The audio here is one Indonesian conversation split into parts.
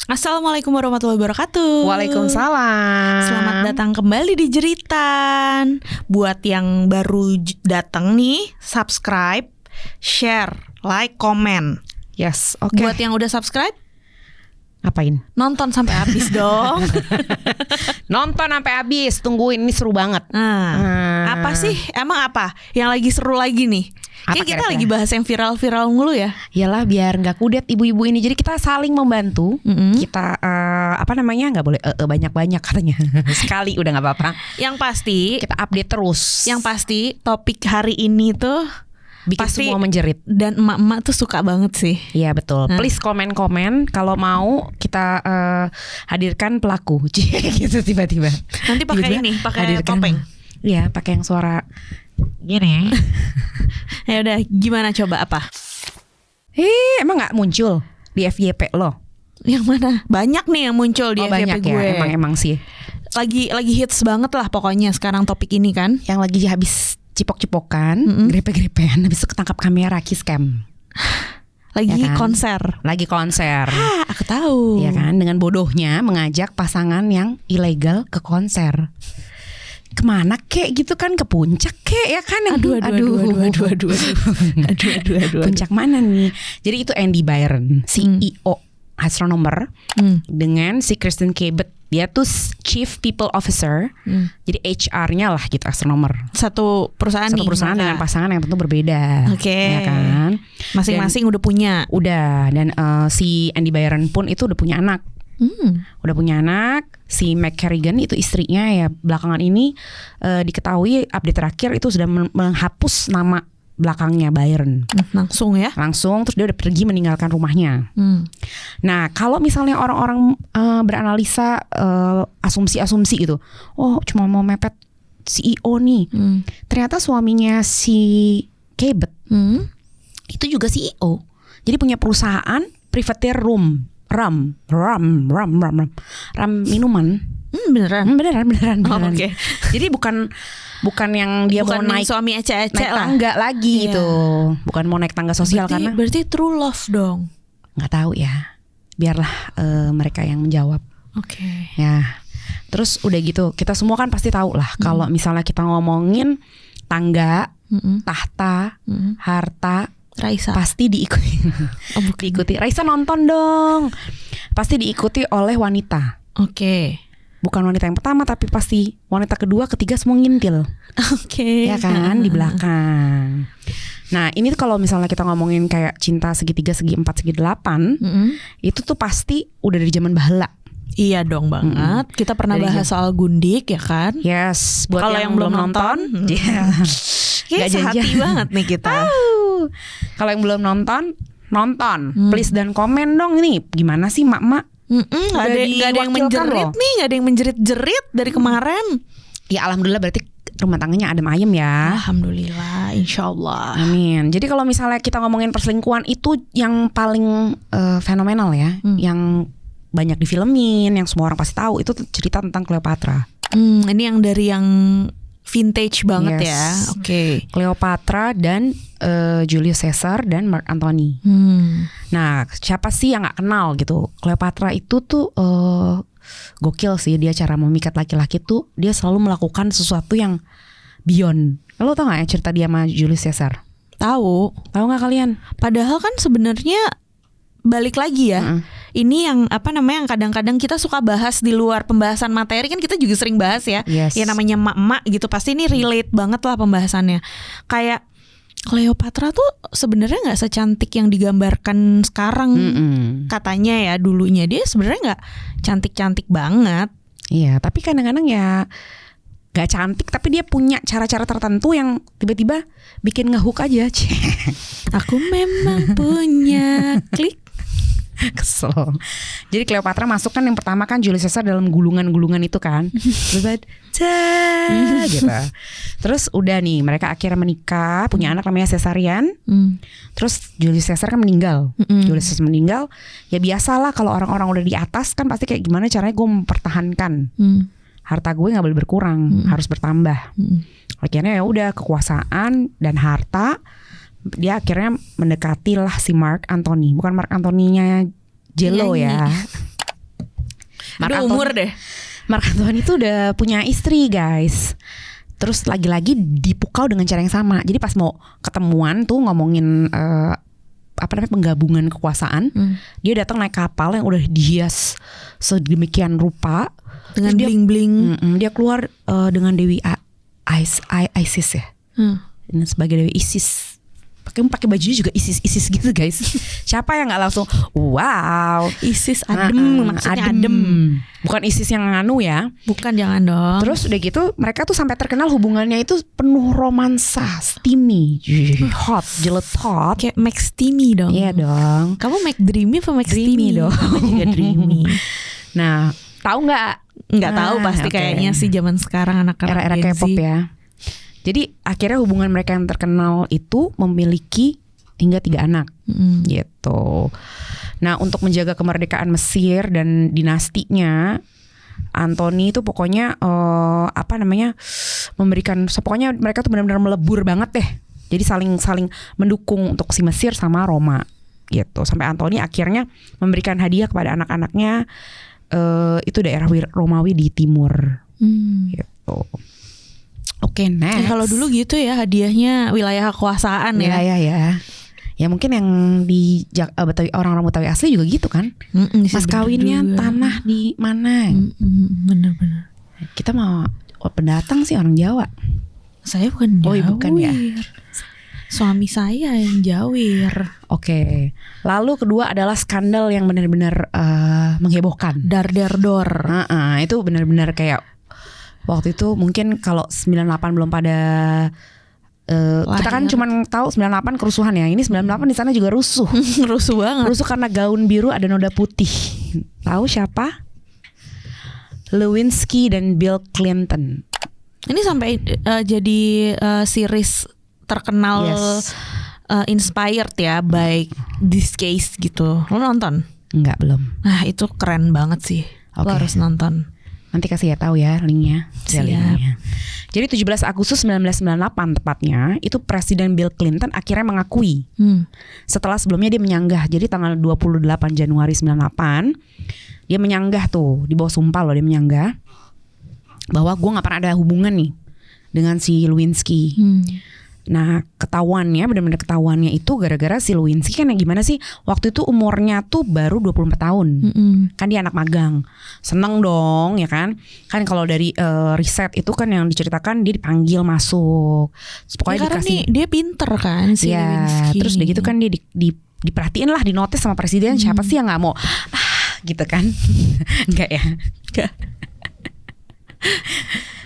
Assalamualaikum warahmatullahi wabarakatuh. Waalaikumsalam. Selamat datang kembali di Jeritan. Buat yang baru datang nih, subscribe, share, like, komen. Yes, oke. Buat yang udah subscribe, Apain? nonton sampai habis dong. Nonton sampai habis. Tungguin, ini seru banget. Apa sih? Emang apa? Yang lagi seru lagi nih? Apa Kayak kita kira-kira? lagi bahas yang viral-viral mulu ya. Iyalah biar nggak kudet ibu-ibu ini. Jadi kita saling membantu. Kita nggak boleh banyak-banyak katanya. Sekali udah nggak apa-apa. Yang pasti, Kita update terus. yang pasti topik hari ini tuh bikin pasti semua menjerit. dan emak-emak tuh suka banget sih. Iya betul. Please komen-komen kalau mau kita hadirkan pelaku. Gitu tiba-tiba. Nanti pakai Tiba-tiba ini, pakai hadirkan. topeng. Iya, pakai yang suara gini. Ya udah, gimana coba apa? Emang nggak muncul di FYP lo? Yang mana? Banyak nih yang muncul di FYP Banyak gue. ya. Emang sih. Lagi hits banget lah pokoknya sekarang topik ini kan. Yang lagi habis cipok-cipokan, grepe-grepean, habis itu ketangkap kamera kiss cam. Lagi Ya kan? konser. Lagi konser. Aku tahu. Ya kan, dengan bodohnya mengajak pasangan yang ilegal ke konser. Kemana kek gitu kan, ke puncak kek ya kan. Aduh. Puncak mana nih? Jadi itu Andy Byron, CEO astronomer, dengan si Kristen Cabot. Dia tuh Chief People Officer. Jadi HR-nya lah gitu, astronomer. Satu perusahaan Satu nih. perusahaan dengan maka pasangan yang tentu berbeda. Oke. Ya kan? Masing-masing udah punya. Udah. Dan si Andy Byron pun itu udah punya anak. Udah punya anak. Si Meg Carrigan itu istrinya ya belakangan ini diketahui update terakhir itu sudah menghapus nama belakangnya Byron. Langsung ya. Langsung, terus dia udah pergi meninggalkan rumahnya. Nah, kalau misalnya orang-orang beranalisa asumsi-asumsi gitu, oh cuma mau mepet CEO nih, ternyata suaminya si Cabot itu juga CEO. Jadi punya perusahaan privateer rum minuman. Beneran. Oh, oke. Jadi bukan yang dia Bukan mau yang naik suami ecek-ecek naik lah. tangga lagi Iya. gitu. Bukan mau naik tangga sosial karena Berarti true love dong. nggak tahu ya. Biarlah mereka yang menjawab. Oke. Ya. Terus udah gitu, kita semua kan pasti tahu lah kalau misalnya kita ngomongin tangga, tahta, harta, Raisa. pasti diikuti. Diikuti. Raisa nonton dong. Pasti diikuti oleh wanita. Oke. Bukan wanita yang pertama, tapi pasti wanita kedua, ketiga semua ngintil. Oke. Ya kan, di belakang. Nah, ini tuh kalau misalnya kita ngomongin kayak cinta segitiga, segi empat, segi delapan, itu tuh pasti udah dari zaman baheula. Iya dong banget. Kita pernah Dari bahas soal gundik ya kan. Yes, buat Kalau yang belum nonton, Gak sehati janjian. banget nih kita. Kalau yang belum nonton, please dan komen dong, ini gimana sih mak-mak? Gak ada yang menjerit loh. nih, gak ada yang menjerit-jerit dari kemarin. Ya alhamdulillah berarti rumah tangganya adem ayem ya. Alhamdulillah, insyaallah. Amin. Jadi kalau misalnya kita ngomongin perselingkuhan itu yang paling fenomenal ya, yang banyak difilmin, yang semua orang pasti tahu, itu cerita tentang Cleopatra. Ini yang dari yang vintage banget Yes. ya. Oke. Cleopatra dan Julius Caesar dan Mark Antony. Nah, siapa sih yang nggak kenal gitu? Cleopatra itu tuh gokil sih, dia cara memikat laki-laki tuh dia selalu melakukan sesuatu yang beyond. Lo tau nggak ya cerita dia sama Julius Caesar? Tahu. Tahu nggak kalian? Padahal kan sebenarnya balik lagi ya. Ini yang yang kadang-kadang kita suka bahas di luar pembahasan materi, kan kita juga sering bahas ya. Yes. Ya namanya emak-emak gitu, pasti ini relate banget lah pembahasannya. Kayak Cleopatra tuh sebenarnya nggak secantik yang digambarkan sekarang. Katanya ya, dulunya dia sebenarnya nggak cantik-cantik banget. Iya, tapi kadang-kadang ya gak cantik, tapi dia punya cara-cara tertentu yang tiba-tiba bikin ngehook aja. Aku memang punya klik. Kesel. Jadi Cleopatra masuk kan yang pertama kan Julius Caesar dalam gulungan-gulungan itu kan. Terus gitu. Terus udah nih mereka akhirnya menikah, punya anak namanya Caesarion. Terus Julius Caesar kan meninggal. Julius Caesar meninggal, ya biasalah kalau orang-orang udah di atas kan pasti kayak gimana caranya gue mempertahankan. Harta gue nggak boleh berkurang, harus bertambah. Akhirnya ya udah kekuasaan dan harta, dia akhirnya mendekati lah si Mark Antony. Bukan Mark Antony-nya Jello ya. Mark Udah umur deh. Mark Anthony itu udah punya istri guys. Terus lagi-lagi dipukau dengan cara yang sama. Jadi pas mau ketemuan tuh ngomongin penggabungan kekuasaan, dia datang naik kapal yang udah dihias sedemikian rupa dengan bling-bling. Dia keluar dengan Dewi Isis ya. Dan sebagai Dewi Isis. Pakai bajunya juga Isis gitu guys. Siapa yang nggak langsung wow, Isis adem, maksudnya adem. Bukan Isis yang nganu ya. Bukan, jangan dong. Terus udah gitu mereka tuh sampai terkenal hubungannya itu penuh romansa, steamy, hot, jeletot. Kayak Max Dreamy dong. Iya dong. Kamu Max Dreamy apa Max Dreamy Steamy? dong. Aku juga Dreamy. Nah, tahu nggak? Nggak tahu pasti kayaknya sih zaman sekarang anak-anak Era-era Gen Z. K-pop ya. Jadi akhirnya hubungan mereka yang terkenal itu memiliki hingga 3 anak gitu. Nah untuk menjaga kemerdekaan Mesir dan dinastinya, Anthony itu pokoknya memberikan, pokoknya mereka tuh benar-benar melebur banget deh. Jadi saling mendukung untuk si Mesir sama Roma gitu. Sampai Anthony akhirnya memberikan hadiah kepada anak-anaknya itu daerah Romawi di timur gitu. Oke, next. Kalau dulu gitu ya hadiahnya wilayah kekuasaan ya. Iya. Ya mungkin yang di orang-orang Betawi asli juga gitu kan. Mas kawinnya juga. Tanah di mana? Bener-bener. Kita mau pendatang sih orang Jawa. Saya bukan Jawir. Oh bukan ya. Suami saya yang Jawir. Oke. Lalu kedua adalah skandal yang benar-benar menghebohkan. Dar. Itu benar-benar kayak waktu itu mungkin kalau 98 belum pada kita kan cuman tahu 98 kerusuhan ya. Ini 98 di sana juga rusuh. Rusuh banget. Rusuh karena gaun biru ada noda putih. Tahu siapa? Lewinsky dan Bill Clinton. Ini sampai jadi series terkenal, inspired ya by this case gitu. Lo nonton? Enggak, belum. Nah itu keren banget sih. Lo harus nonton. Nanti kasih ya tahu ya linknya. Siap. Jadi 17 Agustus 1998 tepatnya, itu Presiden Bill Clinton akhirnya mengakui. Setelah sebelumnya dia menyanggah. Jadi tanggal 28 Januari 98 dia menyanggah tuh, di bawah sumpah loh dia menyanggah bahwa gue gak pernah ada hubungan nih dengan si Lewinsky. Nah ketahuannya, benar-benar ketahuannya itu gara-gara si Lewinsky kan yang gimana sih, waktu itu umurnya tuh baru 24 tahun. Kan dia anak magang. Seneng dong ya kan. Kan kalau dari riset itu kan yang diceritakan dia dipanggil masuk. Pokoknya karena dikasih, dia pinter kan si Lewinsky. Terus udah gitu kan dia diperhatiin lah, dinotis sama presiden. Siapa sih yang gak mau gitu kan. Enggak ya. Enggak.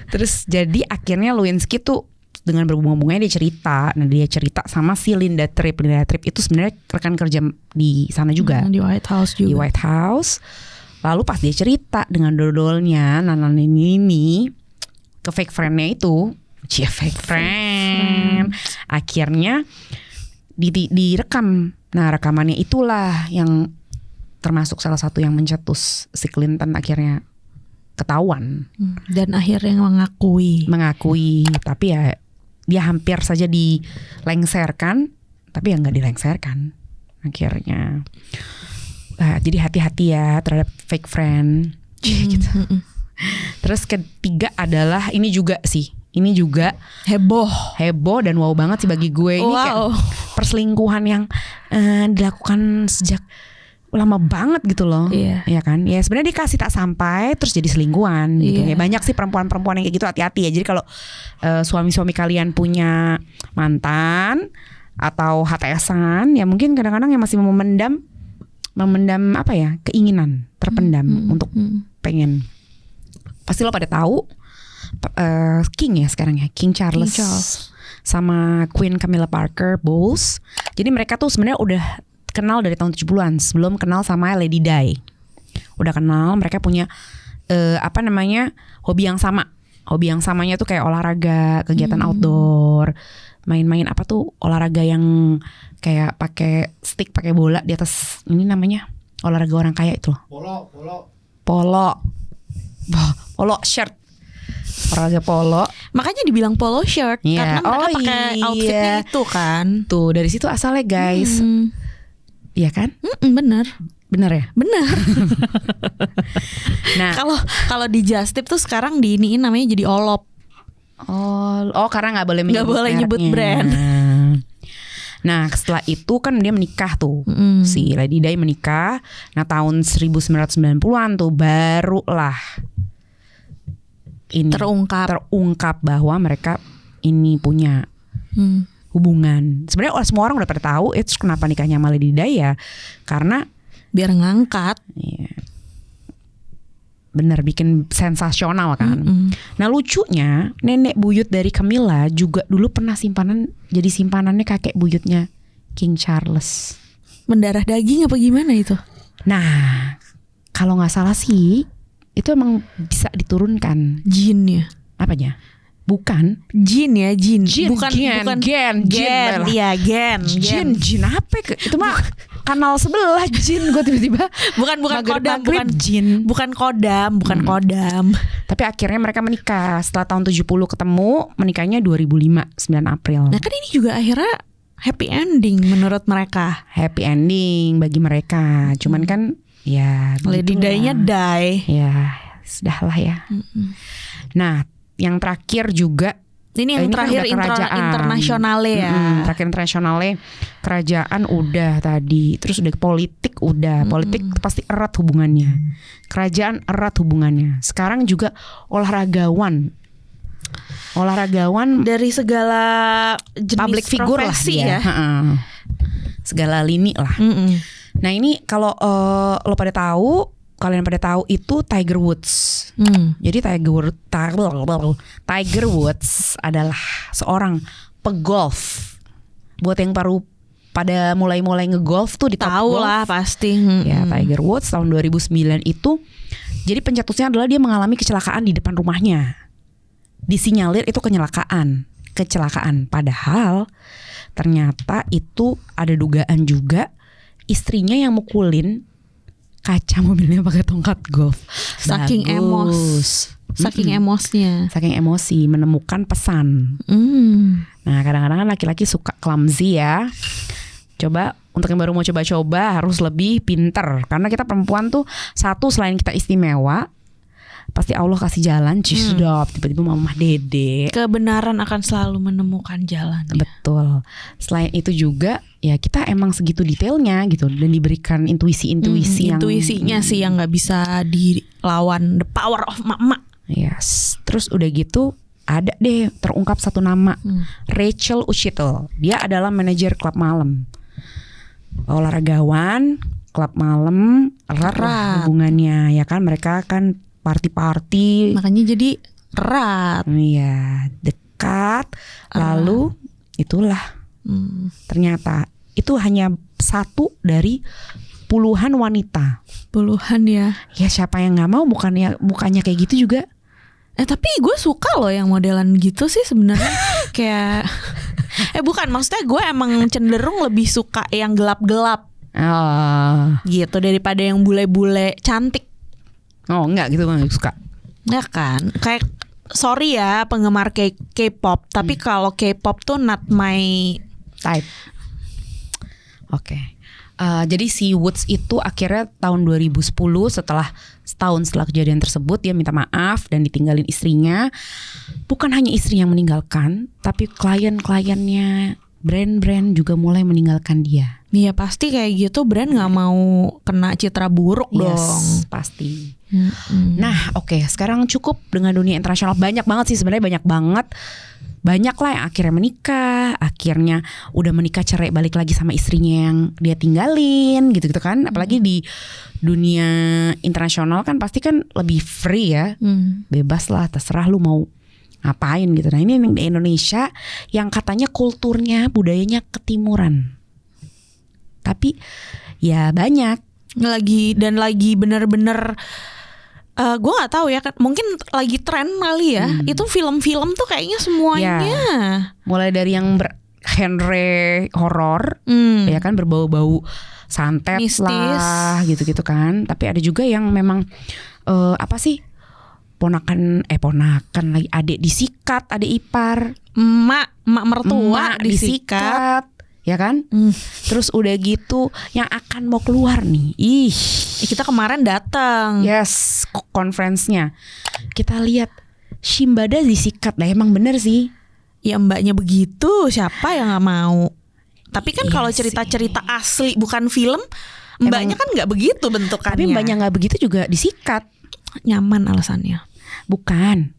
Terus jadi akhirnya Lewinsky tuh dengan berbunga-bunganya dia cerita. Nah dia cerita sama si Linda Tripp. Linda Tripp itu sebenarnya rekan kerja di sana juga, di White House juga. Di White House. Lalu pas dia cerita dengan dodolnya Nana ini ke fake friendnya itu, fake friend. Akhirnya direkam. Nah rekamannya itulah yang termasuk salah satu yang mencetus si Clinton akhirnya ketahuan. Dan akhirnya mengakui. Tapi ya dia hampir saja dilengserkan, tapi ya nggak dilengserkan akhirnya. Nah, jadi hati-hati ya terhadap fake friend. Gitu. Terus ketiga adalah ini juga heboh dan wow banget sih bagi gue. Ini kayak perselingkuhan yang dilakukan sejak lama banget gitu loh. Ya kan. Ya sebenarnya dikasih tak sampai terus jadi selingkuhan gitu. Ya banyak sih perempuan-perempuan yang kayak gitu, hati-hati ya. Jadi kalau suami-suami kalian punya mantan atau HTS-an, ya mungkin kadang-kadang yang masih memendam apa ya, keinginan terpendam untuk pengen. Pasti lo pada tahu King ya sekarang ya, King Charles sama Queen Camilla Parker Bowles. Jadi mereka tuh sebenarnya udah kenal dari tahun 70-an, sebelum kenal sama Lady Di. Udah kenal, mereka punya hobi yang sama. Hobi yang samanya tuh kayak olahraga, kegiatan outdoor, main-main olahraga yang kayak pakai stick, pakai bola di atas, ini namanya olahraga orang kaya itu loh. Polo shirt. Olahraga polo. Makanya dibilang polo shirt karena mereka pakai outfitnya itu kan. Tuh dari situ asalnya guys. Iya kan? Bener. Bener ya? Bener. Nah, Kalau di Just Tip tuh sekarang diiniin namanya jadi Olop. oh karena nggak boleh nyebut brand. Nah setelah itu kan dia menikah tuh, si Lady Di menikah. Nah tahun 1990-an tuh barulah ini terungkap bahwa mereka ini punya hubungan. Sebenarnya semua orang udah pada tahu. Itu kenapa nikahnya sama Lady Di ya karena biar ngangkat. Iya. Bener, bikin sensasional kan. Nah lucunya nenek buyut dari Camilla juga dulu pernah jadi simpanannya kakek buyutnya King Charles. Mendarah daging apa gimana itu? Nah kalau nggak salah sih itu emang bisa diturunkan. Jin ya? Apanya? Bukan Jin ya, jin. Bukan gen. Iya, gen. Jin apa? Itu mah kanal sebelah jin. Gue tiba-tiba bukan kodam, jin. Bukan kodam. Tapi akhirnya mereka menikah setelah tahun 70 ketemu, menikahnya 2005 9 April. Nah kan ini juga akhirnya happy ending menurut mereka. Happy ending bagi mereka. Cuman kan ya Lady Di-nya die. Ya sudahlah ya. Nah yang terakhir juga ini yang terakhir internasionalnya ya. Terakhir internasionalnya kerajaan udah tadi, terus udah politik udah. Politik pasti erat hubungannya. Kerajaan erat hubungannya. Sekarang juga olahragawan dari segala jenis public figure lah dia. Ya. Segala lini lah. Nah ini kalau kalian pada tahu itu Tiger Woods. Jadi Tiger Woods adalah seorang pegolf. Buat yang baru pada mulai ngegolf tuh di tahu lah pasti. Ya Tiger Woods tahun 2009 itu. Jadi pencetusnya adalah dia mengalami kecelakaan di depan rumahnya. Disinyalir itu kecelakaan. Padahal ternyata itu ada dugaan juga istrinya yang mukulin kaca mobilnya pakai tongkat golf. Saking emosi menemukan pesan. Nah kadang-kadang laki-laki suka clumsy ya. Coba untuk yang baru mau coba-coba harus lebih pinter. Karena kita perempuan tuh satu selain kita istimewa, pasti Allah kasih jalan. Tiba-tiba mama dede. Kebenaran akan selalu menemukan jalan. Ya? Betul. Selain itu juga ya kita emang segitu detailnya gitu dan diberikan intuisinya sih yang nggak bisa dilawan, the power of mama. Yes. Terus udah gitu ada deh terungkap satu nama, Rachel Uchitel. Dia adalah manajer klub malam. Olahragawan, klub malam erat hubungannya ya kan, mereka kan party makanya jadi erat. Iya, dekat. Lalu itulah ternyata itu hanya satu dari puluhan wanita. Puluhan ya. Ya siapa yang nggak mau, bukannya kayak gitu juga. Tapi gue suka loh yang modelan gitu sih sebenarnya. Kayak bukan, maksudnya gue emang cenderung lebih suka yang gelap-gelap. Gitu daripada yang bule-bule cantik. Oh enggak gitu, gue gak suka. Ya kan, kayak sorry ya penggemar K-pop, tapi kalau K-pop tuh not my type. Oke. Jadi si Woods itu akhirnya tahun 2010 setahun setelah kejadian tersebut dia minta maaf dan ditinggalin istrinya. Bukan hanya istri yang meninggalkan, tapi klien-kliennya, brand-brand juga mulai meninggalkan dia. Iya pasti kayak gitu, brand nggak mau kena citra buruk dong. Pasti. Nah oke, sekarang cukup dengan dunia internasional. Banyak banget sih sebenarnya, banyak lah yang akhirnya menikah, akhirnya udah menikah cerai balik lagi sama istrinya yang dia tinggalin gitu-gitu kan. Apalagi di dunia internasional kan pasti kan lebih free ya, bebas lah, terserah lu mau ngapain gitu. Nah ini di Indonesia yang katanya kulturnya, budayanya ketimuran, tapi ya banyak lagi bener-bener. Gue nggak tahu ya, mungkin lagi tren kali ya. Itu film-film tuh kayaknya semuanya. Ya. Mulai dari yang genre horor, ya kan, berbau-bau santet mistis lah, gitu-gitu kan. Tapi ada juga yang memang ponakan lagi, adik disikat, adik ipar, emak mertua disikat. ya kan? Terus udah gitu yang akan mau keluar nih. Kita kemarin datang. Yes, conference-nya. Kita lihat Shimbada disikat. Lah emang bener sih. Ya mbaknya begitu, siapa yang nggak mau? Tapi kan Iya kalau cerita-cerita asli bukan film, mbaknya kan nggak begitu bentukannya. Tapi mbaknya nggak begitu juga disikat. Nyaman alasannya. Bukan.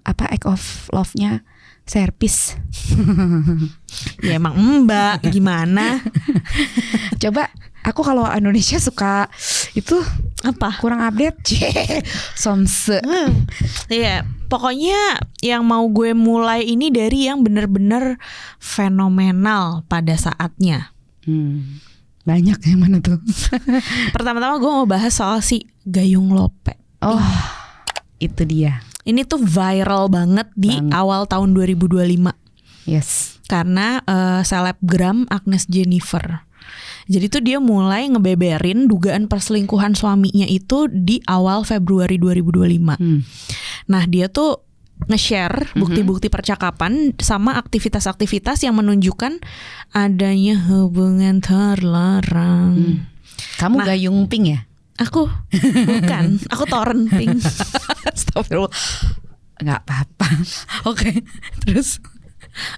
Act of love-nya servis. Ya emang mbak gimana? Coba aku kalau Indonesia suka itu Apa? kurang update. Somse. Iya, pokoknya yang mau gue mulai ini dari yang bener-bener fenomenal pada saatnya. Banyak yang mana tuh? Pertama-tama gue mau bahas soal si Gayung Lope. Oh, itu dia. Ini tuh viral banget di awal tahun 2025. Yes. Karena selebgram Agnes Jennifer. Jadi tuh dia mulai ngebeberin dugaan perselingkuhan suaminya itu di awal Februari 2025. Nah dia tuh nge-share bukti-bukti percakapan sama aktivitas-aktivitas yang menunjukkan adanya hubungan terlarang. Kamu gayung pink ya? Aku bukan, aku torrent pink. Astagfirullah. Nggak apa-apa. Oke, terus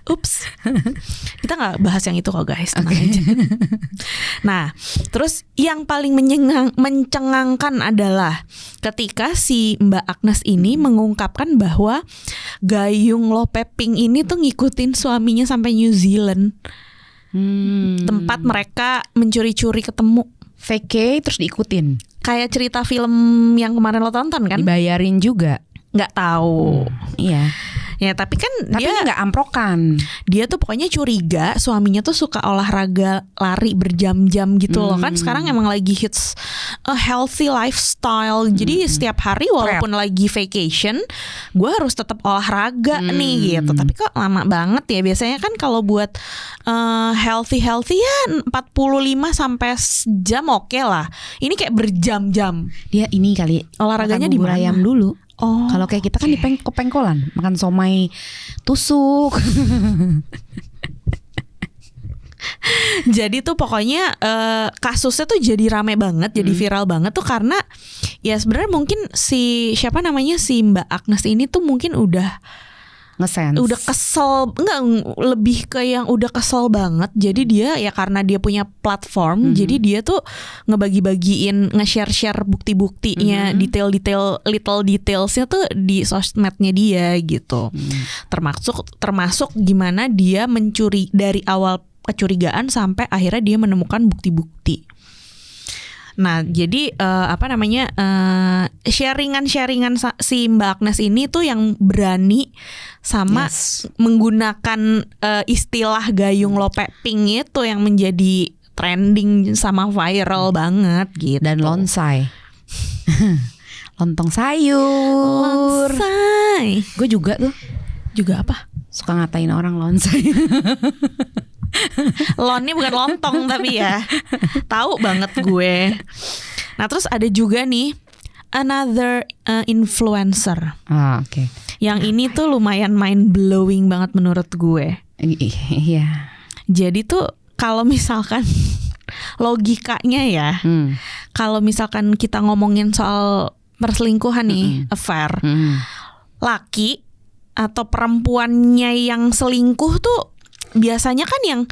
ups, kita nggak bahas yang itu kok guys, tenang aja. Nah, terus yang paling mencengangkan adalah ketika si Mbak Agnes ini mengungkapkan bahwa Gayung Lope Pink ini tuh ngikutin suaminya sampai New Zealand, tempat mereka mencuri-curi ketemu. VK terus diikutin. Kayak cerita film yang kemarin lo tonton kan? Dibayarin juga. Nggak tahu. Iya. Ya tapi kan dia ini nggak amprokan. Dia tuh pokoknya curiga suaminya tuh suka olahraga lari berjam-jam gitu loh. Kan sekarang emang lagi hits a healthy lifestyle. Jadi setiap hari walaupun lagi vacation, gue harus tetap olahraga nih gitu. Tapi kok lama banget ya. Biasanya kan kalau buat healthy ya 45 sampai jam oke lah. Ini kayak berjam-jam. Dia ini kali olahraganya di mana? Ayam dulu. Oh, kalau kayak kita kan di pengkolan, makan somai tusuk. Jadi tuh pokoknya kasusnya tuh jadi rame banget, jadi viral banget tuh karena ya sebenarnya mungkin si siapa namanya si Mbak Agnes ini tuh mungkin udah kesel, enggak, lebih ke yang udah kesel banget. Jadi dia ya karena dia punya platform, jadi dia tuh ngebagi-bagiin, nge-share bukti-buktinya, detail-detail, little detailsnya tuh di sosmednya dia gitu. Termasuk gimana dia mencuri dari awal kecurigaan sampai akhirnya dia menemukan bukti-bukti. Nah jadi sharingan si Mbak Agnes ini tuh yang berani sama menggunakan istilah Gayung Lope Pink itu yang menjadi trending sama viral banget gitu. Dan lonsai. Lontong sayur. Lonsai. Gue juga tuh. Juga apa? Suka ngatain orang lonsai. Lonnya bukan lontong tapi ya. Tahu banget gue. Nah terus ada juga nih another influencer. Oke. Yang ini tuh lumayan mind blowing banget menurut gue. Iya. Jadi tuh kalau misalkan logikanya ya, kalau misalkan kita ngomongin soal perselingkuhan nih, affair, laki atau perempuannya yang selingkuh tuh biasanya kan yang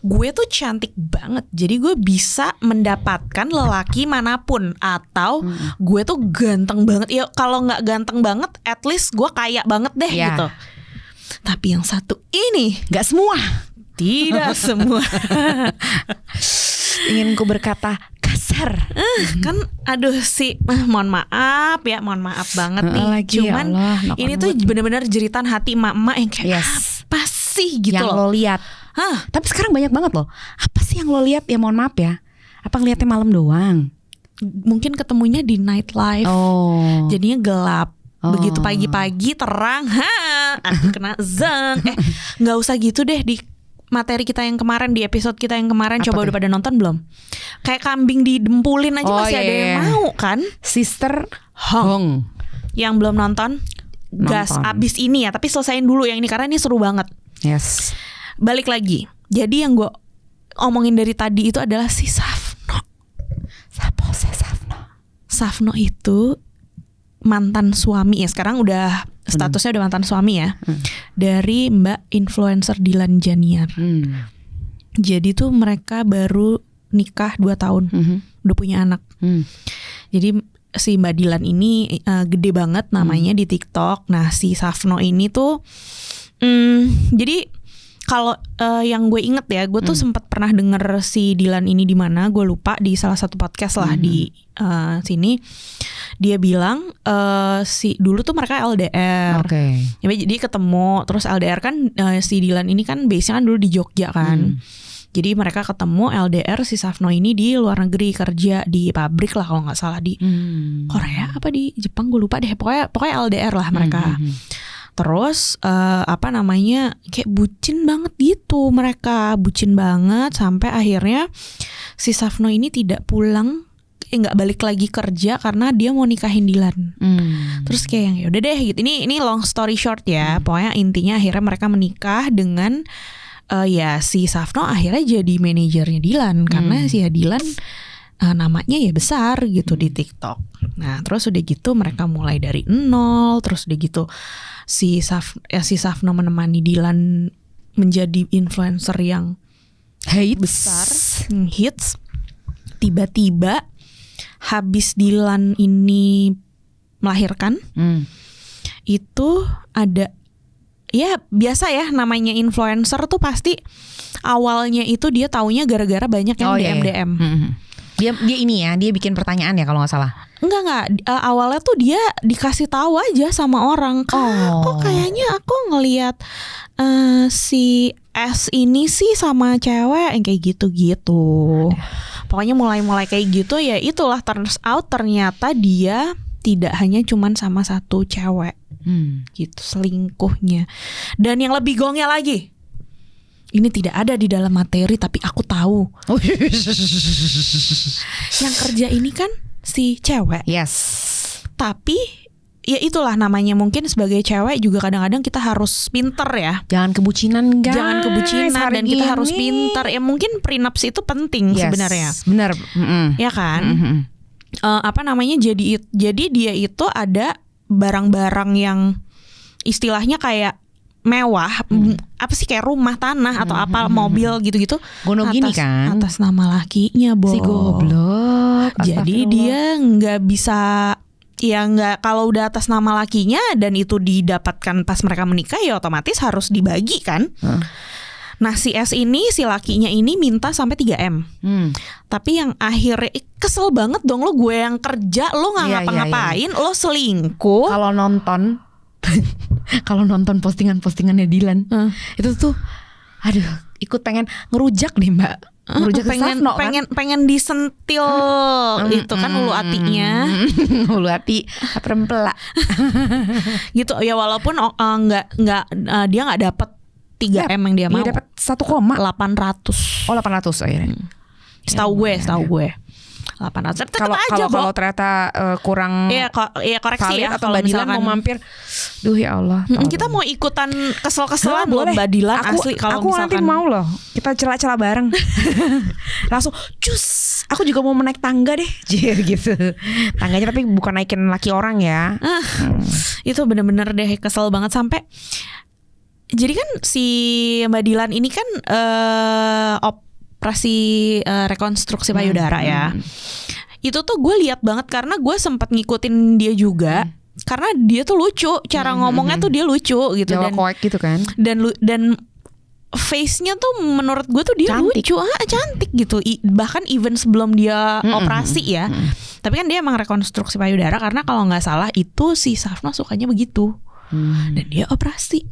gue tuh cantik banget, jadi gue bisa mendapatkan lelaki manapun, atau gue tuh ganteng banget. Ya kalau nggak ganteng banget, at least gue kaya banget deh gitu. Tapi yang satu ini nggak semua, tidak semua. Ingin ku berkata kasar. Kan aduh sih, mohon maaf banget nih. Cuman Allah, ini tuh benar-benar jeritan hati emak-emak yang kayak apa sih gitu yang loh. lo lihat. Tapi sekarang banyak banget loh. Apa sih yang lo lihat? Ya mohon maaf ya. Apa ngeliatnya malam doang? Mungkin ketemunya di nightlife. Jadinya gelap. Begitu pagi-pagi terang, aku kena zeng. Nggak usah gitu deh. Di materi kita yang kemarin, di episode kita yang kemarin, coba udah pada nonton belum? Kayak kambing didempulin aja masih ada yang mau kan? Sister Hong. Yang belum nonton, gas abis ini ya. Tapi selesain dulu yang ini karena ini seru banget. Yes. balik lagi. Jadi yang gue omongin dari tadi itu adalah si Safno. Siapa sih Safno? Safno itu mantan suami ya, sekarang udah statusnya udah mantan suami ya, dari Mbak influencer Dilan Janiar. Jadi tuh mereka baru nikah 2 tahun, udah punya anak. Jadi si Mbak Dilan ini gede banget namanya di TikTok. Nah si Safno ini tuh jadi kalau yang gue inget ya, gue tuh sempat pernah denger si Dilan ini di mana, gue lupa, di salah satu podcast lah di sini. Dia bilang dulu tuh mereka LDR. Jadi ketemu, terus LDR kan si Dilan ini kan base-nya kan dulu di Jogja kan. Jadi mereka ketemu LDR, si Safno ini di luar negeri kerja di pabrik lah kalau nggak salah, di Korea apa di Jepang, gue lupa deh. Pokoknya LDR lah mereka. Terus kayak bucin banget gitu mereka, bucin banget sampai akhirnya si Safno ini tidak pulang, nggak balik lagi kerja karena dia mau nikahin Dilan. Terus kayak yang yaudah deh gitu. Ini long story short ya. Pokoknya intinya akhirnya mereka menikah dengan ya si Safno akhirnya jadi manajernya Dilan karena si Dilan namanya ya besar gitu di TikTok. Nah terus udah gitu mereka mulai dari nol. Terus udah gitu si Safno menemani Dilan menjadi influencer yang besar, hits. Tiba-tiba habis Dilan ini melahirkan, itu ada, ya biasa ya namanya influencer tuh pasti awalnya itu dia taunya gara-gara banyak yang DM. Dia ini ya, dia bikin pertanyaan ya kalau nggak salah. Enggak, awalnya tuh dia dikasih tahu aja sama orang. Kok kayaknya aku ngelihat si S ini sih sama cewek yang kayak gitu-gitu. Pokoknya mulai kayak gitu ya, itulah turns out ternyata dia tidak hanya cuman sama satu cewek. Gitu selingkuhnya. Dan yang lebih gongnya lagi, ini tidak ada di dalam materi tapi aku tahu. Yang kerja ini kan si cewek. Yes. Tapi ya itulah namanya, mungkin sebagai cewek juga kadang-kadang kita harus pinter ya. Jangan kebucinan guys. Jangan kebucinan dan kita harus pinter. Ya mungkin prenups itu penting sebenarnya. Benar. Ya kan. Jadi dia itu ada barang-barang yang istilahnya kayak mewah, apa sih, kayak rumah, tanah atau apa, mobil gitu-gitu. Gonogini kan atas nama lakinya, si goblok. Jadi dia nggak bisa, ya nggak, kalau udah atas nama lakinya dan itu didapatkan pas mereka menikah ya otomatis harus dibagi kan. Nah si S ini, si lakinya ini minta sampai 3M. Tapi yang akhirnya kesel banget dong, lo gue yang kerja, lo nggak ngapa-ngapain, lo selingkuh. Kalau nonton postingannya Dilan, itu tuh, aduh, ikut pengen ngerujak deh mbak, ngerujak Safno kan? pengen disentil itu kan ulu hatinya, ulu hati perempelak, gitu ya. Walaupun dia nggak dapat 3M yang dia mau, dia dapat 1,800. Oh 800 akhirnya. Setahu gue 800. Kalau ternyata kurang, koreksi ya atau Mbak Dilan mau mampir. Duh ya Allah. Kita mau ikutan kesel-keselan loh Mbak Dilan, asli. Kalau aku nanti mau loh, kita cela-cela bareng. Langsung cus. Aku juga mau menaik tangga deh, gitu. Tangganya tapi bukan naikin laki orang ya. Itu bener-bener deh kesel banget sampai. Jadi kan si Mbak Dilan ini kan operasi rekonstruksi payudara ya. Itu tuh gue lihat banget karena gue sempat ngikutin dia juga. Karena dia tuh lucu, cara ngomongnya tuh dia lucu gitu. Jawa koek gitu kan. Dan face-nya tuh menurut gue tuh dia cantik. Lucu, cantik gitu. Bahkan even sebelum dia operasi ya. Tapi kan dia emang rekonstruksi payudara karena kalau nggak salah itu si Safno sukanya begitu. Dan dia operasi,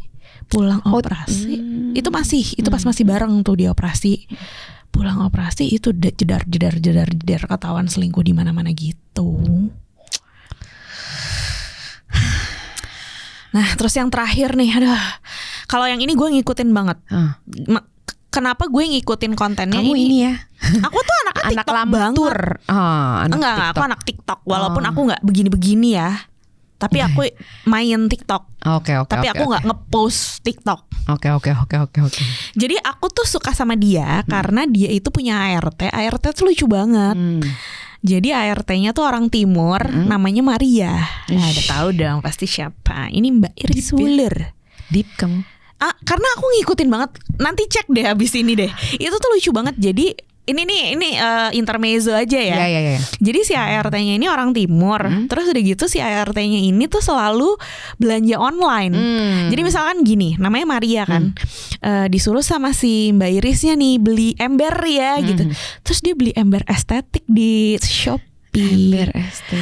pulang operasi. Itu pas masih bareng tuh dia operasi. Pulang operasi itu jedar ketahuan selingkuh di mana-mana gitu. Nah terus yang terakhir nih, kalau yang ini gue ngikutin banget. Kenapa gue ngikutin kontennya? Kamu ini ya. Aku tuh anak TikTok banget. Enggak, aku anak TikTok. Walaupun aku nggak begini-begini ya. tapi aku main TikTok. Oke. Tapi aku nggak ngepost TikTok. Oke. Jadi aku tuh suka sama dia karena dia itu punya ART. ART tuh lucu banget. Jadi ART-nya tuh orang timur, namanya Maria. Nah, udah tahu dong pasti siapa. Ini Mbak Iris Wuller. Deep kamu. Karena aku ngikutin banget. Nanti cek deh abis ini deh. Itu tuh lucu banget. Jadi ini intermezzo aja ya. Iya. Jadi si ART-nya ini orang timur. Terus udah gitu si ART-nya ini tuh selalu belanja online. Jadi misalkan gini, namanya Maria kan. Disuruh sama si Mbak Irisnya nih beli ember ya gitu. Terus dia beli ember estetik di Shopee.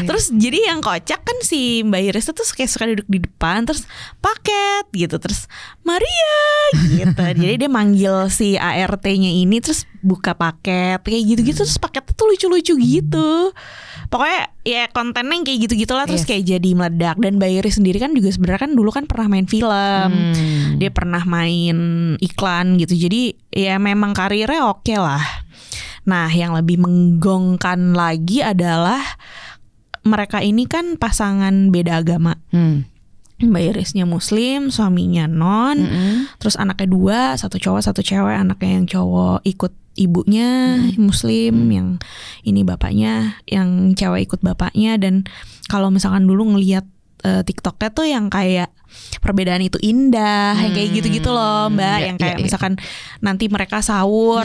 Terus jadi yang kocak kan si Mbak Iris tuh kayak suka duduk di depan, terus paket gitu, terus Maria gitu. Jadi dia manggil si ART-nya ini, terus buka paket kayak gitu-gitu, terus paketnya tuh lucu-lucu gitu. Pokoknya ya kontennya yang kayak gitu-gitulah, terus kayak jadi meledak. Dan Mbak Iris sendiri kan juga sebenarnya kan dulu kan pernah main film, dia pernah main iklan gitu. Jadi ya memang karirnya oke lah. Nah, yang lebih menggongkan lagi adalah mereka ini kan pasangan beda agama. Mbak Irisnya Muslim, suaminya non, terus anaknya 2, satu cowok satu cewek. Anaknya yang cowok ikut ibunya Muslim, yang ini bapaknya, yang cewek ikut bapaknya. Dan kalau misalkan dulu ngelihat TikToknya tuh yang kayak perbedaan itu indah, yang kayak gitu-gitu loh Mbak, yang kayak misalkan nanti mereka sahur.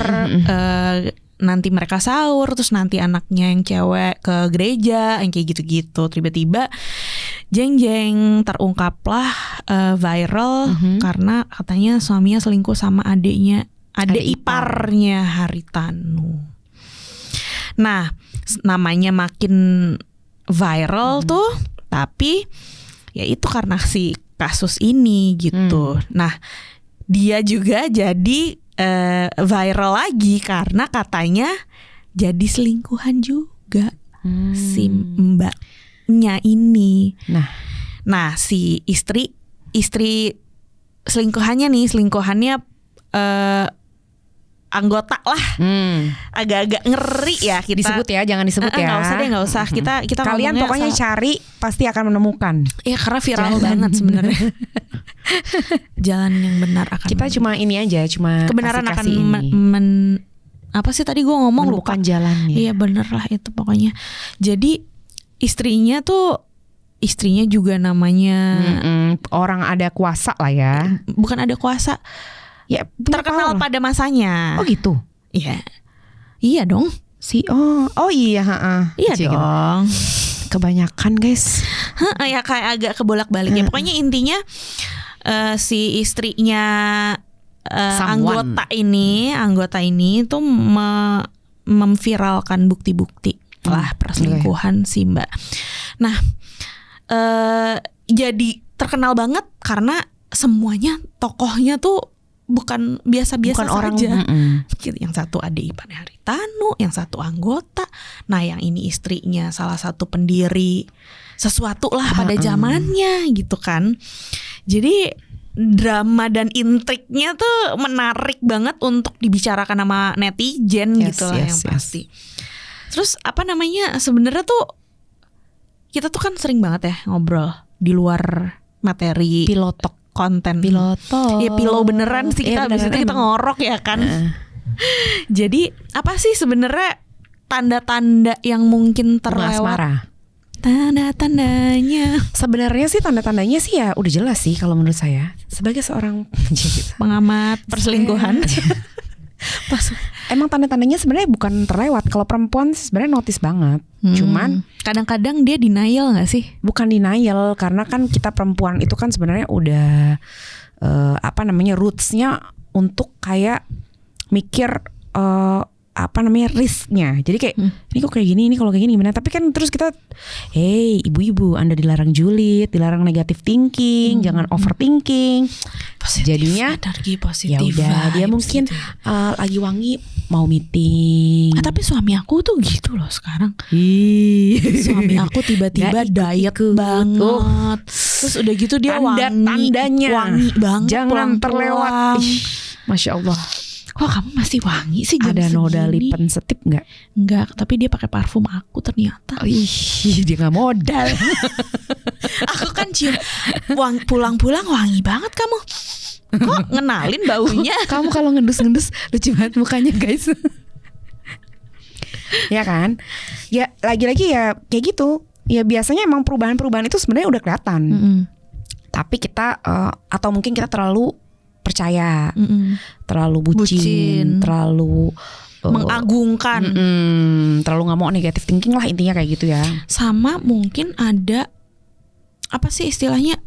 Terus nanti anaknya yang cewek ke gereja, yang kayak gitu-gitu. Tiba-tiba jeng-jeng terungkaplah viral karena katanya suaminya selingkuh sama adik iparnya Haritanu. Nah, namanya makin viral tuh, tapi ya itu karena si kasus ini gitu. Nah, dia juga jadi viral lagi karena katanya jadi selingkuhan juga si mbaknya ini. Nah si istri selingkuhannya anggota lah, agak-agak ngeri ya kita. Disebut ya, jangan disebut ya. Nggak usah. Kita kalian pokoknya cari pasti akan menemukan. Iya karena viral banget sebenarnya. Jalan yang benar akan. Kita cuma ini aja, cuma kebenaran kasih akan apa sih tadi gue ngomong lupa. Menemukan jalannya. Iya bener lah itu pokoknya. Jadi istrinya juga namanya orang ada kuasa lah ya. Bukan ada kuasa. Ya terkenal pada masanya. Oh gitu. Iya. Iya dong. Iya. Iya dong. Kebanyakan guys. Ya kayak agak kebolak-balik ya. Pokoknya intinya si istrinya anggota ini tuh memviralkan bukti-bukti lah perselingkuhan si Mbak. Nah, jadi terkenal banget karena semuanya tokohnya tuh bukan biasa-biasa saja. Yang satu adik ipar Haritanu, yang satu anggota. Nah, yang ini istrinya salah satu pendiri sesuatu lah pada zamannya gitu kan. Jadi drama dan intriknya tuh menarik banget untuk dibicarakan sama netizen gitu lah yang pasti. Terus sebenarnya tuh kita tuh kan sering banget ya ngobrol di luar materi pilotok konten. Ya pilo beneran sih kita abis itu kita ngorok ya kan. Jadi apa sih sebenarnya tanda-tanda yang mungkin terlewat? Tanda-tandanya. Sebenarnya sih tanda-tandanya sih ya udah jelas sih kalau menurut saya sebagai seorang pengamat perselingkuhan. Emang tanda-tandanya sebenarnya bukan terlewat. Kalau perempuan sebenarnya notice banget. Cuman kadang-kadang dia denial nggak sih? Bukan denial, karena kan kita perempuan itu kan sebenarnya udah rootsnya untuk kayak mikir risknya. Jadi kayak ini kok kayak gini, ini kalau kayak gini gimana. Tapi kan terus kita, hey ibu-ibu, Anda dilarang julid, dilarang negative thinking, jangan overthinking. Jadinya ya udah dia mungkin lagi wangi mau meeting. Tapi suami aku tuh gitu loh sekarang. Suami aku tiba-tiba diet banget. Terus udah gitu dia tandanya wangi banget. Jangan terlewat. Masya Allah. Kok kamu masih wangi sih jam ada segini? noda lipen setip nggak? Nggak, tapi dia pakai parfum aku ternyata. Dia nggak modal. Aku kan cium pulang-pulang wangi banget kamu. Kok ngenalin baunya? Kamu kalau ngendus-ngendus lucu banget mukanya guys. Ya kan? Ya lagi-lagi ya kayak gitu. Ya biasanya emang perubahan-perubahan itu sebenarnya udah kelihatan. Tapi kita atau mungkin kita terlalu percaya, terlalu bucin. Terlalu mengagungkan, terlalu nggak mau negative thinking lah intinya kayak gitu ya. Sama mungkin ada apa sih istilahnya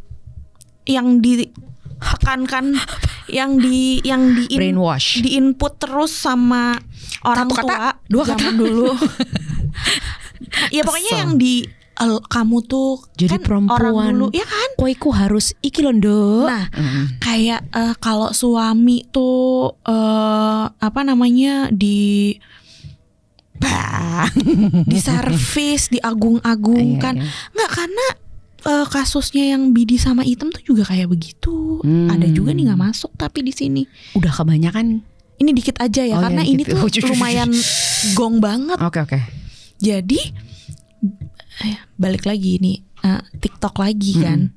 yang ditekankan, yang di brainwash, di input terus sama orang Satu kata, tua dua zaman kata dulu. Ya pokoknya yang di kamu tuh jadi kan perempuan orang dulu ya kan, koiku harus iki londo. Nah kayak kalau suami tuh apa namanya diservis, diagung-agungkan. Nggak, karena kasusnya yang Bidi sama Item tuh juga kayak begitu. Ada juga nih nggak masuk tapi di sini udah kebanyakan. Ini dikit aja ya, karena ini tuh lumayan gong banget. Oke. Jadi balik lagi nih TikTok lagi kan.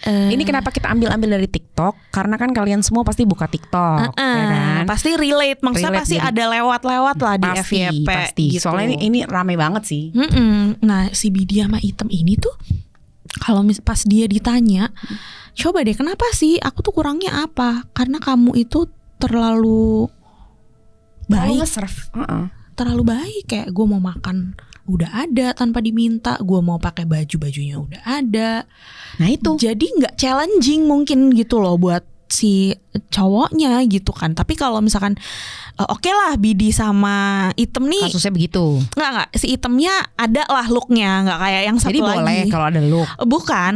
Ini kenapa kita ambil dari TikTok? Karena kan kalian semua pasti buka TikTok, ya kan? Pasti relate, maksudnya Relate pasti ada lewat-lewat lah di FYP. Pasti. Gitu. Soalnya ini rame banget sih. Nah si Bidi sama Item ini tuh kalau pas dia ditanya, coba deh kenapa sih aku tuh kurangnya apa? Karena kamu itu terlalu baik, terlalu baik. Kayak gue mau makan udah ada tanpa diminta, gue mau pakai bajunya udah ada. Nah itu jadi nggak challenging mungkin gitu loh buat si cowoknya gitu kan. Tapi kalau misalkan oke lah Bidi sama Item nih kasusnya begitu, nggak si Itemnya ada lah looknya, nggak kayak yang satu jadi lagi. Jadi boleh kalau ada look. Bukan,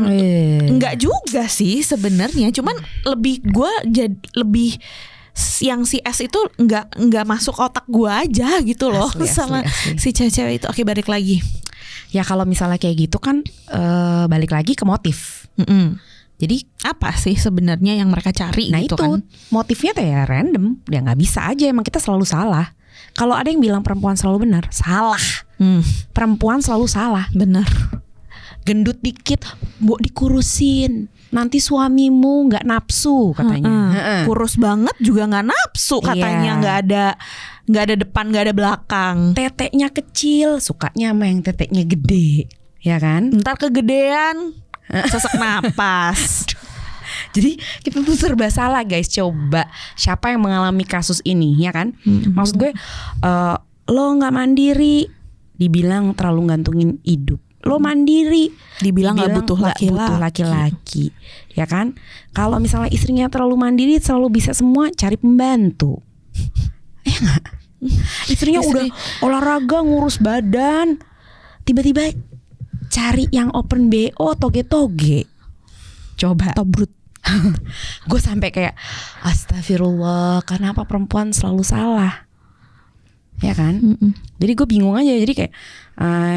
nggak juga sih sebenarnya. Cuman gue jadi lebih yang si S itu nggak masuk otak gue aja gitu loh. Asli. Si cewek itu. Oke, balik lagi. Ya kalau misalnya kayak gitu kan balik lagi ke motif. Jadi apa sih sebenarnya yang mereka cari? Nah gitu itu kan? Motifnya tuh ya random. Ya nggak bisa aja, emang kita selalu salah. Kalau ada yang bilang perempuan selalu benar, salah. Perempuan selalu salah. Benar. Gendut dikit, bu dikurusin, nanti suamimu nggak nafsu katanya. Kurus banget juga nggak nafsu katanya. Nggak ada depan, nggak ada belakang. Teteknya kecil, sukanya sama yang teteknya gede, ya kan? Ntar kegedean, sesak napas. Jadi kita tuh serba salah guys. Coba siapa yang mengalami kasus ini, ya kan? Maksud gue lo nggak mandiri, dibilang terlalu gantungin hidup. Lo mandiri, dibilang nggak butuh laki-laki, ya kan? Kalau misalnya istrinya terlalu mandiri, selalu bisa semua, cari pembantu. Nggak? Istrinya udah olahraga, ngurus badan, tiba-tiba cari yang open BO, toge-toge. Coba tobrut. Gue sampai kayak astagfirullah, kenapa perempuan selalu salah? Ya kan? Jadi gue bingung aja. Jadi kayak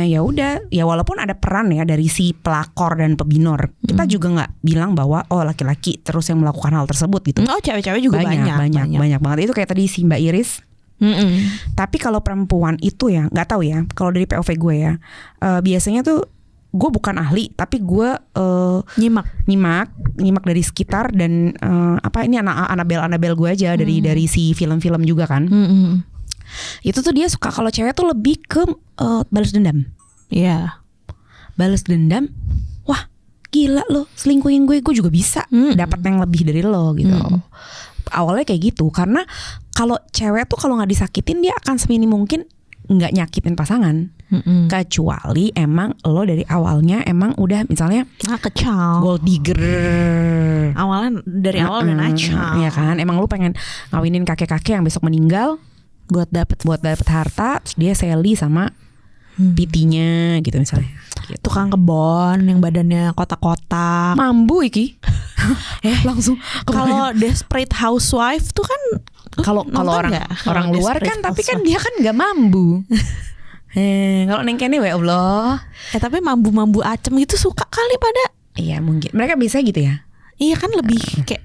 ya udah, ya walaupun ada peran ya dari si pelakor dan pebinor, kita juga nggak bilang bahwa laki-laki terus yang melakukan hal tersebut gitu. Cewek-cewek juga banyak banget. Itu kayak tadi si Mbak Iris. Tapi kalau perempuan itu ya nggak tahu ya. Kalau dari POV gue ya, biasanya tuh gue bukan ahli, tapi gue nyimak dari sekitar dan ini Anabel gue aja dari si film-film juga kan. Itu tuh dia suka kalau cewek tuh lebih ke balas dendam. Iya. Balas dendam. Wah, gila lo, selingkuhin gue juga bisa dapat yang lebih dari lo gitu. Awalnya kayak gitu, karena kalau cewek tuh kalau nggak disakitin dia akan seminim mungkin nggak nyakitin pasangan. Kecuali emang lo dari awalnya emang udah misalnya kecil, gold digger. Awalnya dari awal udah nakal. Ya kan, emang lo pengen ngawinin kakek-kakek yang besok meninggal buat dapet harta, terus dia seli sama pitinya gitu misalnya. Gitu. Tukang kebon yang badannya kotak-kotak. Mambu iki. Langsung kalau Desperate Housewife tuh kan kalau orang luar kan, tapi kan dia kan nggak mambu. Kalau nengkene ya Allah. Tapi mambu acem gitu suka kali pada. Iya mungkin mereka bisa gitu ya. Iya kan lebih kayak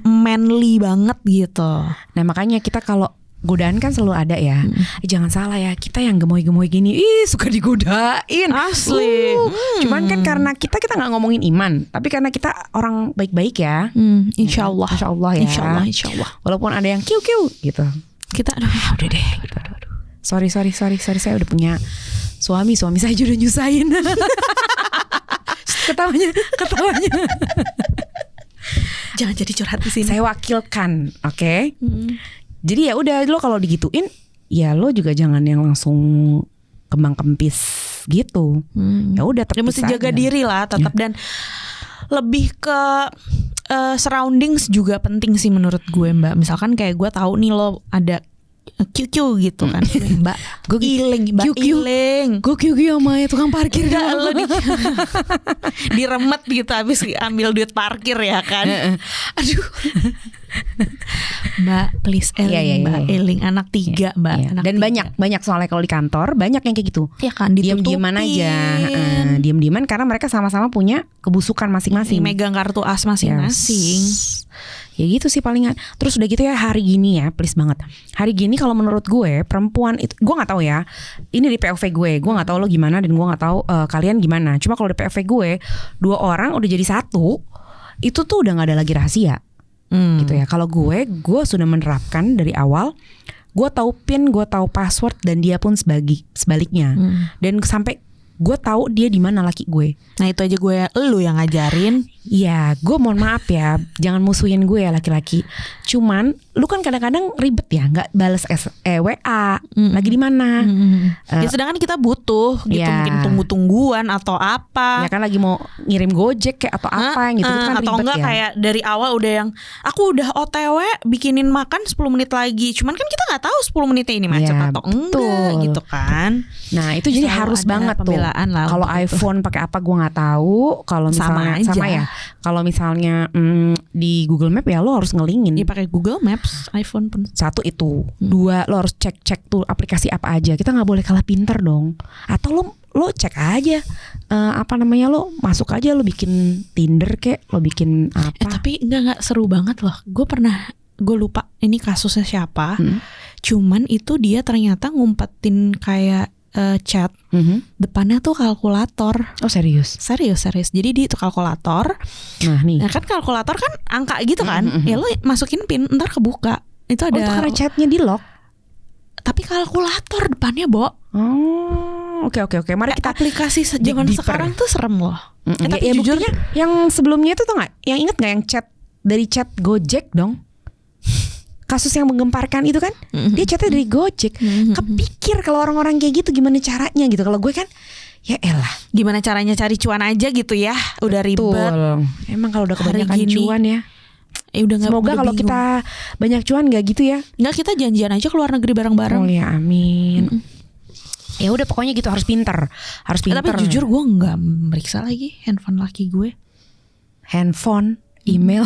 manly banget gitu. Nah makanya kita kalau godaan kan selalu ada ya. Jangan salah ya, kita yang gemoy-gemoy gini, suka digodain. Asli. Cuman kan karena kita nggak ngomongin iman, tapi karena kita orang baik-baik ya. Insya Allah. Insya Allah ya. Insya Allah. Walaupun ada yang kiu gitu. Kita Udah deh. Aduh. Sorry, saya udah punya suami saya juga udah nyusahin. Ketawanya. Jangan jadi curhat di sini. Saya wakilkan, oke? Jadi ya udah, lo kalau digituin, ya lo juga jangan yang langsung kembang kempis gitu. Ya udah, ya mesti jaga diri lah tetap dan lebih ke surroundings juga penting sih menurut gue, Mbak. Misalkan kayak gue tahu nih lo ada QQ gitu kan, Mbak. Gue iling, Mbak iling. Gue QQ sama tukang parkir. Enggak, lo diremet gitu habis ambil duit parkir ya kan. Aduh. Mbak please eling, Mbak eling, anak 3 Mbak. Anak dan 3. banyak soalnya kalau di kantor banyak yang kayak gitu. Ya kan, diam-diaman aja. Diam-diaman karena mereka sama-sama punya kebusukan masing-masing. Megang kartu as masing-masing. Ya gitu sih palingan. Terus udah gitu ya, hari gini ya, please banget. Hari gini kalau menurut gue perempuan itu, gue nggak tahu ya. Ini di POV gue nggak tahu lo gimana dan gue nggak tahu kalian gimana. Cuma kalau di POV gue 2 orang udah jadi satu, itu tuh udah nggak ada lagi rahasia. Gitu ya. Kalau gue sudah menerapkan dari awal. Gue tahu PIN, gue tahu password dan dia pun sebaliknya. Dan sampai gue tahu dia di mana laki gue. Nah itu aja lu yang ngajarin. Ya, gue mohon maaf ya, jangan musuhin gue ya laki-laki. Cuman lu kan kadang-kadang ribet ya, nggak balas WA, lagi di mana. Ya sedangkan kita butuh gitu, mungkin tunggu-tungguan atau apa. Ya kan lagi mau ngirim Gojek kayak atau apa gitu kan atau ribet enggak ya. Kayak dari awal udah yang aku udah OTW bikinin makan 10 menit lagi. Cuman kan kita nggak tahu 10 menitnya ini macet atau enggak gitu kan. Nah itu jadi harus banget tuh. Kalau iPhone pakai apa gue nggak tahu. Kalau misalnya sama ya. Kalau misalnya di Google Map ya lo harus ngelingin. Ya pakai Google Maps iPhone pun. 1 itu. 2 lo harus cek tuh aplikasi apa aja. Kita nggak boleh kalah pinter dong. Atau lo cek aja lo masuk aja, lo bikin Tinder kek, lo bikin apa. Tapi enggak seru banget loh. Gue lupa ini kasusnya siapa. Cuman itu dia ternyata ngumpetin kayak chat, depannya tuh kalkulator. Oh serius? Serius. Jadi di itu kalkulator. Nah kan kalkulator kan angka gitu kan. Ya lo masukin PIN ntar kebuka. Itu ada. Itu karena chatnya di lock. Tapi kalkulator depannya, Bo. Oke. Mari kita aplikasi zaman sekarang tuh serem loh. Tapi jujurnya yang sebelumnya itu tuh nggak? Yang inget nggak yang chat dari chat Gojek dong? Kasus yang menggemparkan itu kan, dia chatnya dari Gojek. Kepikir kalau orang-orang kayak gitu gimana caranya gitu. Kalau gue kan, ya elah, gimana caranya cari cuan aja gitu ya. Udah ribet. Emang kalau udah kebanyakan cuan ya. Udah semoga kalau kita banyak cuan nggak gitu ya. Nggak, kita janjian aja ke luar negeri bareng-bareng. Oh ya amin. Ya udah pokoknya gitu, harus pinter. Tapi jujur gue nggak meriksa lagi handphone laki gue. Handphone, email.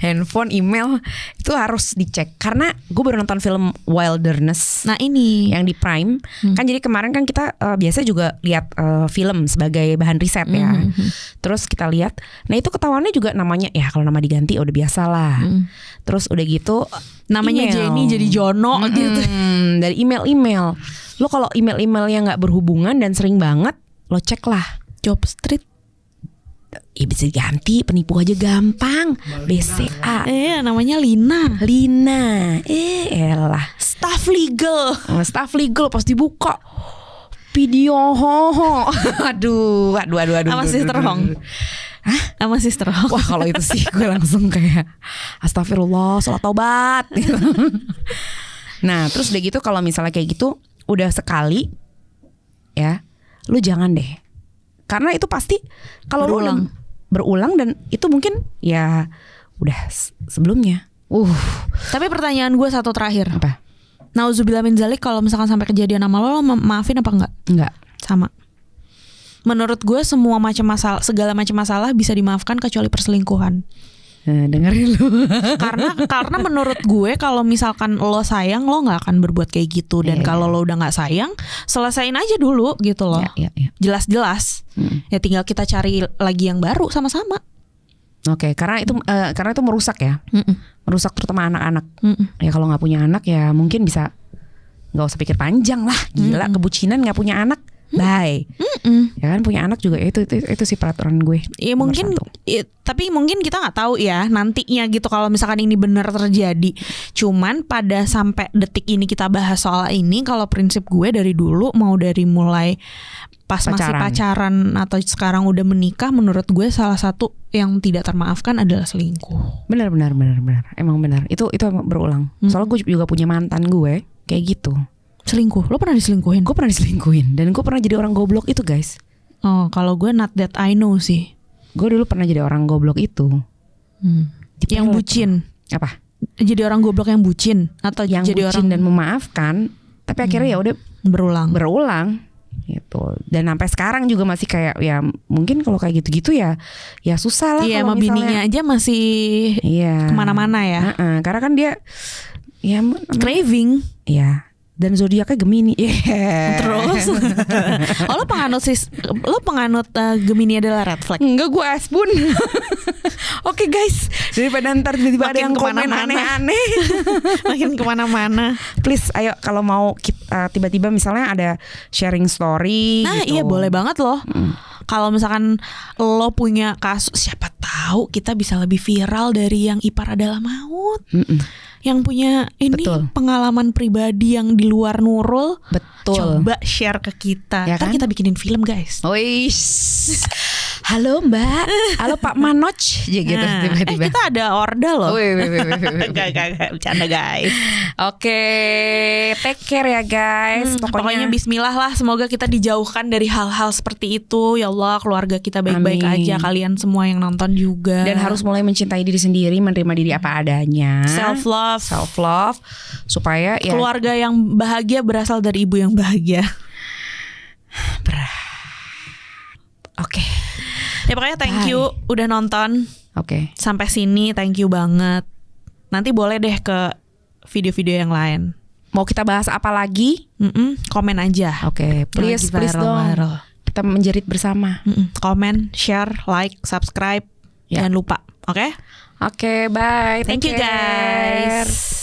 Handphone, email itu harus dicek karena gue baru nonton film Wilderness. Nah ini yang di Prime kan, jadi kemarin kan kita biasa juga lihat film sebagai bahan riset ya. Terus kita lihat, nah itu ketahuannya juga namanya ya kalau nama diganti udah biasa lah. Terus udah gitu namanya email. Jenny jadi Jono gitu. Dari email lo kalau emailnya nggak berhubungan dan sering banget, lo cek lah Jobstreet. Ya bisa diganti, penipu aja gampang. BCA. Namanya Lina. Elah. Staff legal pas dibuka video aduh. Sama Sister Hong. Hah? Sama Sister Hong. Wah kalau itu sih gue langsung kayak astagfirullah, sholat taubat gitu. Nah terus udah gitu, kalau misalnya kayak gitu udah sekali ya, lu jangan deh. Karena itu pasti kalau berulang dan itu mungkin ya udah sebelumnya. Tapi pertanyaan gue satu terakhir. Apa? Nauzubillah min zalik, kalau misalkan sampai kejadian sama lo maafin apa enggak? Enggak. Sama. Menurut gue segala macam masalah bisa dimaafkan kecuali perselingkuhan. Dengerin lu. karena menurut gue kalau misalkan lo sayang, lo nggak akan berbuat kayak gitu. Dan kalau lo udah nggak sayang, selesain aja dulu gitu loh. Ya. Jelas-jelas. Ya tinggal kita cari lagi yang baru sama-sama. Oke, karena itu merusak ya. Merusak terutama anak-anak. Ya kalau nggak punya anak ya mungkin bisa nggak usah pikir panjang lah. Gila, kebucinan nggak punya anak. Bye. Ya kan, punya anak juga itu sih peraturan gue. Ya mungkin tapi mungkin kita nggak tahu ya nantinya gitu kalau misalkan ini benar terjadi. Cuman pada sampai detik ini kita bahas soal ini, kalau prinsip gue dari dulu mau dari mulai pas masih pacaran atau sekarang udah menikah, menurut gue salah satu yang tidak termaafkan adalah selingkuh. Benar. Emang benar. Itu berulang. Soalnya gue juga punya mantan gue kayak gitu. Selingkuh? Lo pernah diselingkuhin? Gue pernah diselingkuhin. Dan gue pernah jadi orang goblok itu, guys. Oh, kalau gue not that I know sih. Gue dulu pernah jadi orang goblok itu. Yang bucin. Apa? Jadi orang goblok yang bucin atau yang jadi bucin orang dan memaafkan, tapi akhirnya ya udah berulang gitu. Dan sampai sekarang juga masih kayak ya mungkin kalau kayak gitu-gitu ya susah lah. Iya, sama bininya aja masih kemana-mana ya. Karena kan dia ya craving. Iya. Dan zodiaknya Gemini. Terus lo penganut Gemini adalah red flag? Enggak, gue Asbun. Oke guys, daripada ntar tiba-tiba ada yang komen aneh-aneh makin kemana-mana. Please ayo kalau mau kita, tiba-tiba misalnya ada sharing story gitu. Iya boleh banget loh. Kalau misalkan lo punya kasus, siapa tahu kita bisa lebih viral dari yang Ipar Adalah Maut. Yang punya ini pengalaman pribadi yang di luar Nurul. Betul. Coba share ke kita. Ya kan? Ntar kita bikinin film, guys. Halo Mbak, halo Pak Manoj, ya gitu tiba-tiba. Kita ada order loh. Gak, bercanda guys. Oke, take care ya guys. Pokoknya bismillah lah, semoga kita dijauhkan dari hal-hal seperti itu. Ya Allah, keluarga kita baik-baik aja, kalian semua yang nonton juga. Dan harus mulai mencintai diri sendiri, menerima diri apa adanya. Self love supaya ya keluarga yang bahagia berasal dari ibu yang bahagia. Oke. Ya pokoknya thank you udah nonton. Oke. Sampai sini thank you banget. Nanti boleh deh ke video-video yang lain. Mau kita bahas apa lagi? Komen aja. Oke, please dong. Kita menjerit bersama. Komen, share, like, subscribe. Jangan lupa. Oke? Oke, bye. Thank you guys.